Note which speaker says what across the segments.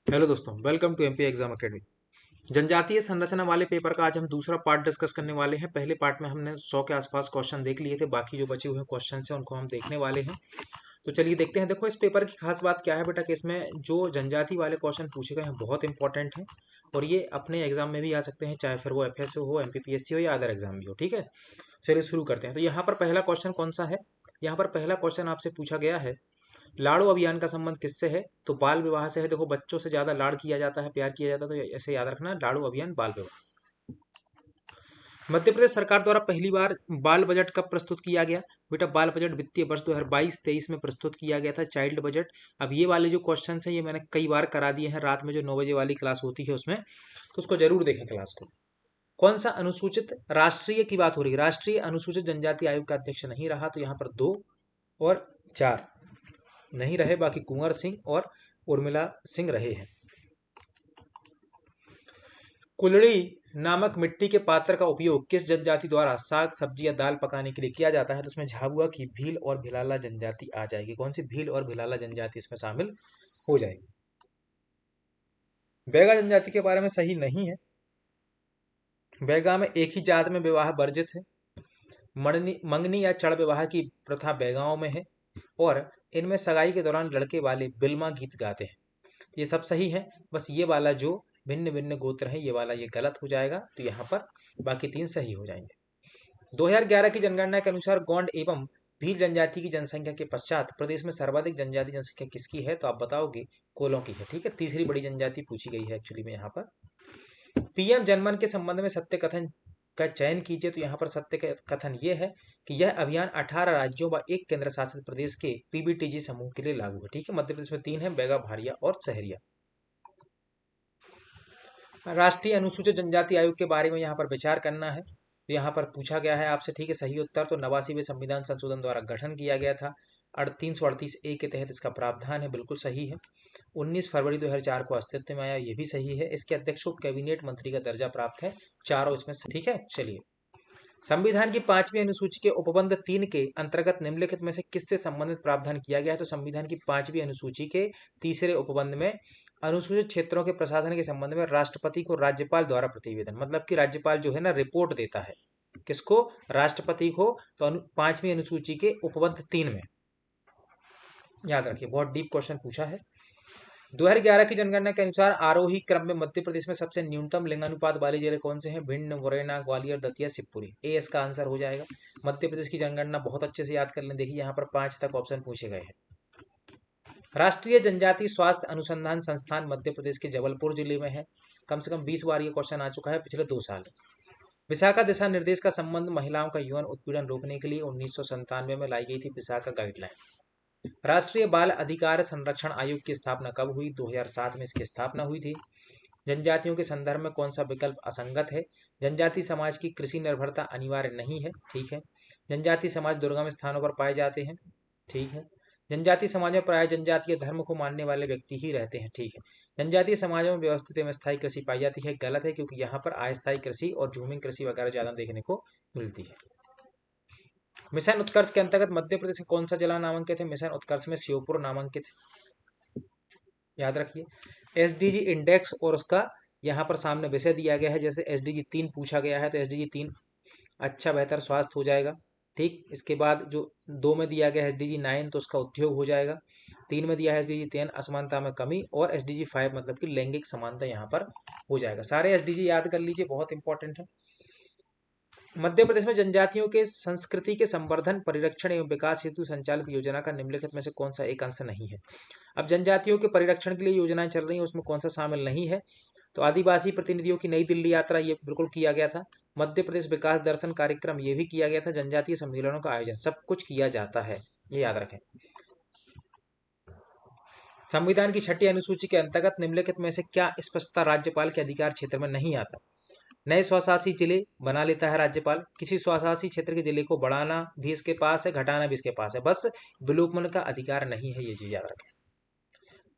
Speaker 1: Hello दोस्तों, welcome to MP exam academy. जनजातीय संरचना वाले पेपर का आज हम दूसरा पार्ट डिस्कस करने वाले हैं। पहले पार्ट में हमने 100 के आसपास क्वेश्चन देख लिए थे, बाकी जो बचे हुए क्वेश्चन हैं उनको हम देखने वाले हैं। तो चलिए देखते हैं। देखो, इस पेपर की खास बात क्या है बेटा कि इसमें जो जनजाति वाले क्वेश्चन पूछे गए हैं बहुत इंपॉर्टेंट हैं और ये अपने एग्जाम में भी आ सकते हैं, चाहे फिर वो एफएसओ हो, एमपीपीएससी हो या अदर एग्जाम भी हो। ठीक है, चलिए शुरू करते हैं। तो यहाँ पर पहला क्वेश्चन कौन सा है? यहाँ पर पहला क्वेश्चन आपसे पूछा गया है, लाड़ो अभियान का संबंध किससे है? तो बाल विवाह से है। देखो, बच्चों से ज्यादा लाड़ किया जाता है, प्यार किया जाता है, तो ऐसे याद रखना, लाड़ो अभियान बाल विवाह। मध्य प्रदेश सरकार द्वारा पहली बार बाल बजट कब प्रस्तुत किया गया? बेटा, बाल बजट वित्तीय वर्ष 2022-23 में प्रस्तुत किया गया था, चाइल्ड बजट। अब ये वाले जो क्वेश्चन हैं ये मैंने कई बार करा दिए हैं, रात में जो 9 बजे वाली क्लास होती है उसमें, तो उसको जरूर देखें क्लास को। कौन सा अनुसूचित राष्ट्रीय की बात हो रही है? राष्ट्रीय अनुसूचित जनजाति आयोग का अध्यक्ष नहीं रहा, तो यहाँ पर 2 और 4 नहीं रहे, बाकी कुंवर सिंह और उर्मिला सिंह रहे हैं। कुल्हड़ी नामक मिट्टी के पात्र का उपयोग किस जनजाति द्वारा साग सब्जी या दाल पकाने के लिए किया जाता है? तो उसमें झाबुआ की भील और भिलाला जनजाति आ जाएगी। कौन सी? भील और भिलाला जनजाति इसमें शामिल हो जाएगी। बैगा जनजाति के बारे में सही नहीं है। बैगा में एक ही जात में विवाह वर्जित है। मंगनी या चढ़ विवाह की प्रथा बैगाओं में है और इनमें सगाई के दौरान लड़के वाले बिल्मा गीत गाते हैं। ये सब सही है, बस ये वाला जो भिन्न भिन्न गोत्र है ये वाला ये गलत हो जाएगा, तो यहाँ पर बाकी 3 सही हो जाएंगे। 2011 की जनगणना के अनुसार गौंड एवं भील जनजाति की जनसंख्या के पश्चात प्रदेश में सर्वाधिक जनजाति जनसंख्या किसकी है? तो आप बताओगे कोलों की है। ठीक है, तीसरी बड़ी जनजाति पूछी गई है एक्चुअली में यहाँ पर। पीएम जनमन के संबंध में सत्य कथन का चयन कीजिए। तो यहाँ पर सत्य कथन ये है कि यह अभियान 18 राज्यों व 1 केंद्र शासित प्रदेश के पीबीटीजी समूह के लिए लागू है। ठीक है, मध्य प्रदेश में 3 है, बैगा, भारिया और सहरिया। राष्ट्रीय अनुसूचित जनजाति आयोग के बारे में यहाँ पर विचार करना है। तो यहाँ पर पूछा गया है आपसे। ठीक है, सही उत्तर तो 89वें संविधान संशोधन द्वारा गठन किया गया था। 338A के तहत इसका प्रावधान है, बिल्कुल सही है। 19 फरवरी 2004 को अस्तित्व में आया, ये भी सही है। इसके अध्यक्ष को कैबिनेट मंत्री का दर्जा प्राप्त है। चारों इसमें ठीक है। चलिए, संविधान की 5वीं अनुसूची के उपबंध 3 के अंतर्गत निम्नलिखित में से किससे संबंधित प्रावधान किया गया है? तो संविधान की 5वीं अनुसूची के तीसरे उपबंध में अनुसूचित क्षेत्रों के प्रशासन के संबंध में राष्ट्रपति को राज्यपाल द्वारा प्रतिवेदन, मतलब कि राज्यपाल जो है ना रिपोर्ट देता है। किसको? राष्ट्रपति को। तो 5वीं अनुसूची के उपबंध 3 में, याद रखिए, बहुत डीप क्वेश्चन पूछा है। 2011 की जनगणना के अनुसार आरोही क्रम में मध्य प्रदेश में सबसे न्यूनतम लिंगानुपात वाले जिले कौन से हैं? भिंड, मुरैना, ग्वालियर, दतिया, शिवपुरी। ए इसका आंसर हो जाएगा। मध्य प्रदेश की जनगणना बहुत अच्छे से याद कर लें। देखिए यहाँ पर 5 तक ऑप्शन पूछे गए हैं। राष्ट्रीय जनजातीय स्वास्थ्य अनुसंधान संस्थान मध्य प्रदेश के जबलपुर जिले में है। कम से कम 20 बार ये क्वेश्चन आ चुका है पिछले 2 साल। विशाखा दिशा निर्देश का संबंध महिलाओं का यौन उत्पीड़न रोकने के लिए 1997 में लाई गई थी विशाखा गाइडलाइन। राष्ट्रीय बाल अधिकार संरक्षण आयोग की स्थापना कब हुई? 2007 में इसकी स्थापना हुई थी। जनजातियों के संदर्भ में कौन सा विकल्प असंगत है? जनजाति समाज की कृषि निर्भरता अनिवार्य नहीं है। ठीक है। जनजाति समाज दुर्गम स्थानों पर पाए जाते हैं। ठीक है। जनजातीय समाज में प्राय जनजातीय धर्म को मानने वाले व्यक्ति ही रहते हैं। ठीक है। जनजातीय समाजों में व्यवस्थित एवं स्थायी कृषि पाई जाती है। गलत है, क्योंकि यहाँ पर अस्थायी कृषि और झूमिंग कृषि वगैरह ज्यादा देखने को मिलती है। मिशन उत्कर्ष के अंतर्गत मध्य प्रदेश का कौन सा जिला नामांकित है? मिशन उत्कर्ष में श्योपुर नामांकित है, याद रखिए। एसडीजी इंडेक्स और उसका यहाँ पर सामने विषय दिया गया है। जैसे एसडीजी 3 पूछा गया है तो एसडीजी 3 अच्छा बेहतर स्वास्थ्य हो जाएगा। ठीक, इसके बाद जो 2 में दिया गया है एसडीजी 9 तो उसका उद्योग हो जाएगा। 3 में दिया है एसडीजी 10 असमानता में कमी, और एसडीजी 5 मतलब कि लैंगिक समानता यहाँ पर हो जाएगा। सारे एसडीजी याद कर लीजिए, बहुत इंपॉर्टेंट है। मध्य प्रदेश में जनजातियों के संस्कृति के संवर्धन, परिरक्षण एवं विकास हेतु संचालित योजना का निम्नलिखित में से कौन सा एक अंश नहीं है? अब जनजातियों के परिरक्षण के लिए योजनाएं चल रही हैं, उसमें कौन सा शामिल नहीं है? तो आदिवासी प्रतिनिधियों की नई दिल्ली यात्रा ये बिल्कुल किया गया था। मध्य प्रदेश विकास दर्शन कार्यक्रम ये भी किया गया था। जनजातीय सम्मेलनों का आयोजन, सब कुछ किया जाता है, ये याद रखें। संविधान की 6ठी अनुसूची के अंतर्गत निम्नलिखित में से क्या स्पष्टता राज्यपाल के अधिकार क्षेत्र में नहीं आता? नए स्वशासी जिले बना लेता है राज्यपाल। किसी स्वशासी क्षेत्र के जिले को बढ़ाना भी इसके पास है, घटाना भी इसके पास है, बस विलोपन का अधिकार नहीं है, ये चीज याद रखें।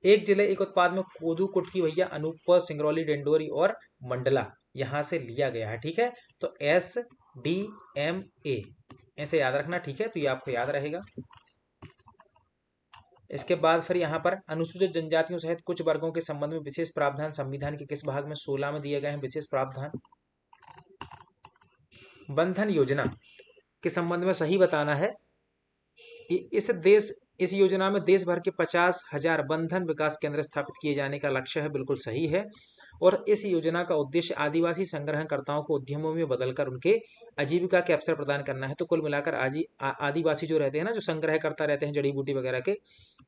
Speaker 1: एक जिले एक उत्पाद में कोदू, कुटकी, भैया, अनूपपुर, सिंगरौली, डिंडोरी और मंडला यहां से लिया गया है। ठीक है, तो SDMA ऐसे याद रखना। ठीक है, तो ये आपको याद रहेगा। इसके बाद फिर यहाँ पर अनुसूचित जनजातियों सहित कुछ वर्गों के संबंध में विशेष प्रावधान संविधान के किस भाग में 16 में दिए गए हैं विशेष प्रावधान। बंधन योजना के संबंध में सही बताना है। इस योजना में देश भर के 50,000 बंधन विकास केंद्र स्थापित किए जाने का लक्ष्य है, बिल्कुल सही है। और इस योजना का उद्देश्य आदिवासी संग्रहकर्ताओं को उद्यमों में बदलकर उनके आजीविका के अवसर प्रदान करना है। तो कुल मिलाकर आदिवासी जो रहते हैं ना, जो संग्रहकर्ता रहते हैं जड़ी बूटी वगैरह के,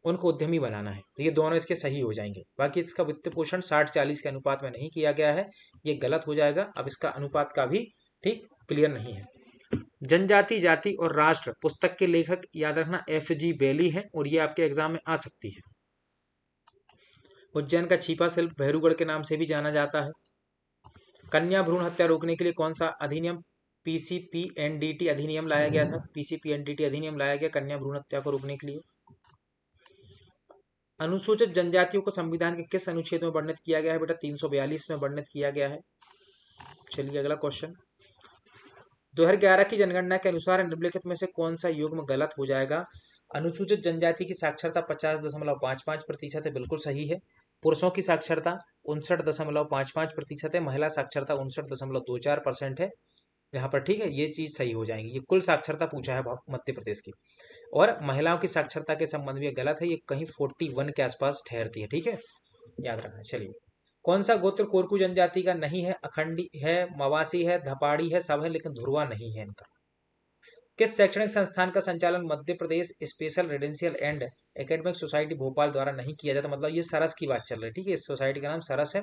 Speaker 1: उनको उद्यमी बनाना है। तो ये दोनों इसके सही हो जाएंगे। बाकी इसका वित्त पोषण 60-40 के अनुपात में नहीं किया गया है, ये गलत हो जाएगा। अब इसका अनुपात का भी ठीक क्लियर नहीं है। जनजाति जाति और राष्ट्र पुस्तक के लेखक याद रखना FG बेली है और ये आपके एग्जाम में आ सकती है। उज्जैन का छिपा शिल्प भैरूगढ़ के नाम से भी जाना जाता है। कन्या भ्रूण हत्या रोकने के लिए कौन सा अधिनियम PCPNDT अधिनियम लाया गया था। PCPNDT अधिनियम लाया गया कन्या भ्रूण हत्या को रोकने के लिए। अनुसूचित जनजातियों को संविधान के किस अनुच्छेद में वर्णित किया गया है बेटा। 342 में वर्णित किया गया है। चलिए अगला क्वेश्चन। 2011 की जनगणना के अनुसार निम्नलिखित में से कौन सा युग्म गलत हो जाएगा। अनुसूचित जनजाति की साक्षरता 50.55% है, बिल्कुल सही है। पुरुषों की साक्षरता 59.55% है, महिला साक्षरता 59.24% है यहाँ पर, ठीक है। ये चीज सही हो जाएगी। ये कुल साक्षरता पूछा है मध्य प्रदेश की। और महिलाओं की साक्षरता के संबंध में गलत है, ये कहीं 41 के आसपास ठहरती है, ठीक है, याद रखना। चलिए, कौन सा गोत्र कोरकू जनजाति का नहीं है। अखंडी है, मवासी है, धपाड़ी है, सब है, लेकिन धुरवा नहीं है इनका। किस शैक्षणिक संस्थान का संचालन Madhya Pradesh special residential and academic society Bhopal द्वारा नहीं किया जाता। मतलब ये सरस की बात चल रही है, ठीक है। इस सोसाइटी का नाम सरस है।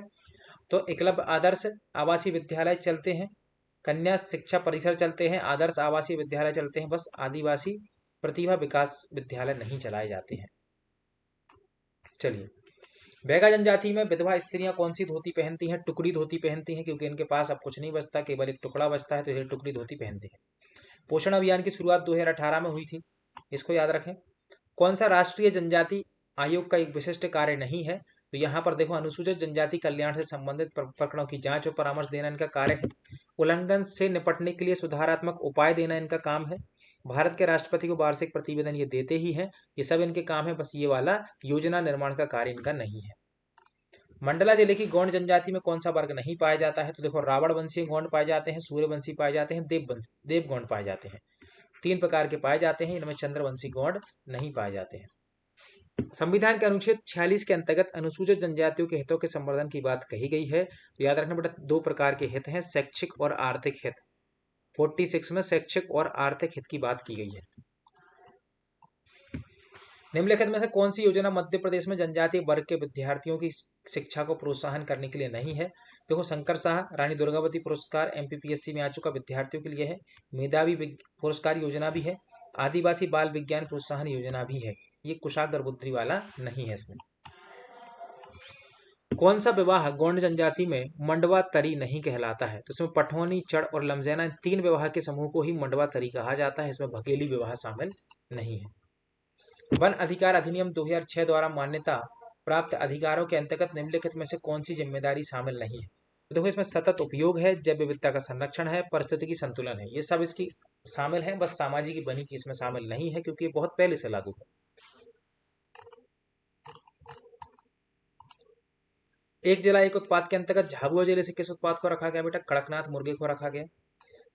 Speaker 1: तो एकलव्य आदर्श आवासीय विद्यालय चलते हैं, कन्या शिक्षा परिसर चलते हैं, आदर्श आवासीय विद्यालय चलते हैं, बस आदिवासी प्रतिभा विकास विद्यालय नहीं चलाए जाते हैं। चलिए, बैगा जनजाति में विधवा स्त्रियां कौन सी धोती पहनती हैं। टुकड़ी धोती पहनती हैं, क्योंकि इनके पास अब कुछ नहीं बचता, केवल एक टुकड़ा बचता है, तो ये टुकड़ी धोती पहनती हैं। पोषण अभियान की शुरुआत 2018 में हुई थी, इसको याद रखें। कौन सा राष्ट्रीय जनजाति आयोग का एक विशिष्ट कार्य नहीं है। तो यहाँ पर देखो, अनुसूचित जनजाति कल्याण से संबंधित प्रकरणों की जांच और परामर्श देना इनका कार्य है। उल्लंघन से निपटने के लिए सुधारात्मक उपाय देना इनका काम है। भारत के राष्ट्रपति को वार्षिक प्रतिवेदन ये देते ही हैं, ये सब इनके काम है। बस ये वाला योजना निर्माण का कार्य इनका नहीं है। मंडला जिले की गौंड जनजाति में कौन सा वर्ग नहीं पाया जाता है। तो देखो, रावण वंशीय गौंड पाए जाते हैं, सूर्यवंशी पाए जाते हैं, देव गौंड पाए जाते हैं। 3 प्रकार के पाए जाते हैं, इनमें चंद्रवंशी गौंड नहीं पाए जाते हैं। संविधान के अनुच्छेद 46 के अंतर्गत अनुसूचित जनजातियों के हितों के संवर्धन की बात कही गई है। तो याद रखना बेटा, 2 प्रकार के हित हैं, शैक्षिक और आर्थिक हित। 46 में शैक्षिक और आर्थिक हित की बात की गई है। निम्नलिखित में से कौन सी योजना मध्य प्रदेश में जनजातीय वर्ग के विद्यार्थियों की शिक्षा को प्रोत्साहन करने के लिए नहीं है। देखो, शंकर शाह रानी दुर्गावती पुरस्कार MPPSC में आ चुका, विद्यार्थियों के लिए है। मेधावी पुरस्कार योजना भी है, आदिवासी बाल विज्ञान प्रोत्साहन योजना भी है। ये कुशाग्र बुद्धि वाला नहीं है। इसमें कौन सा विवाह गौंड जनजाति में मंडवा तरी नहीं कहलाता है। तो इसमें पठौनी, चढ़ और लमजैना, 3 विवाह के समूह को ही मंडवा तरी कहा जाता है। इसमें भगेली विवाह शामिल नहीं है। वन अधिकार अधिनियम 2006 द्वारा मान्यता प्राप्त अधिकारों के अंतर्गत निम्नलिखित में से कौन सी जिम्मेदारी शामिल नहीं है। तो देखो, इसमें सतत उपयोग है, जैव विविधता का संरक्षण है, पारिस्थितिकी संतुलन है, ये सब इसकी शामिल है। बस सामाजिक बनी की इसमें शामिल नहीं है, क्योंकि ये बहुत पहले से लागू है। 1 जिला 1 उत्पाद के अंतर्गत झाबुआ जिले से किस उत्पाद को रखा गया बेटा। कड़कनाथ मुर्गे को रखा गया।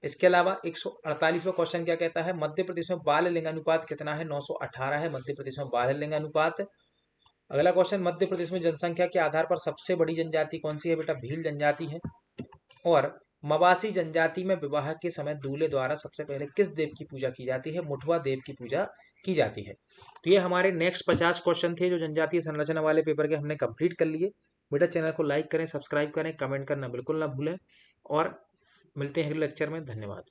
Speaker 1: इसके अलावा 148वां क्वेश्चन क्या कहता है, मध्य प्रदेश में बाल लिंगानुपात कितना है। 918 है मध्य प्रदेश में बाल लिंगानुपात। अगला क्वेश्चन, मध्य प्रदेश में जनसंख्या के आधार पर सबसे बड़ी जनजाति कौन सी है बेटा। भील जनजाति है। और मवासी जनजाति में विवाह के समय दूल्हे द्वारा सबसे पहले किस देव की पूजा की जाती है। मुठवा देव की पूजा की जाती है। तो ये हमारे नेक्स्ट 50 क्वेश्चन थे जो जनजातीय संरचना वाले पेपर के हमने कंप्लीट कर लिए। बेटा चैनल को लाइक करें, सब्सक्राइब करें, कमेंट करना बिल्कुल ना भूलें, और मिलते हैं अगले लेक्चर में। धन्यवाद।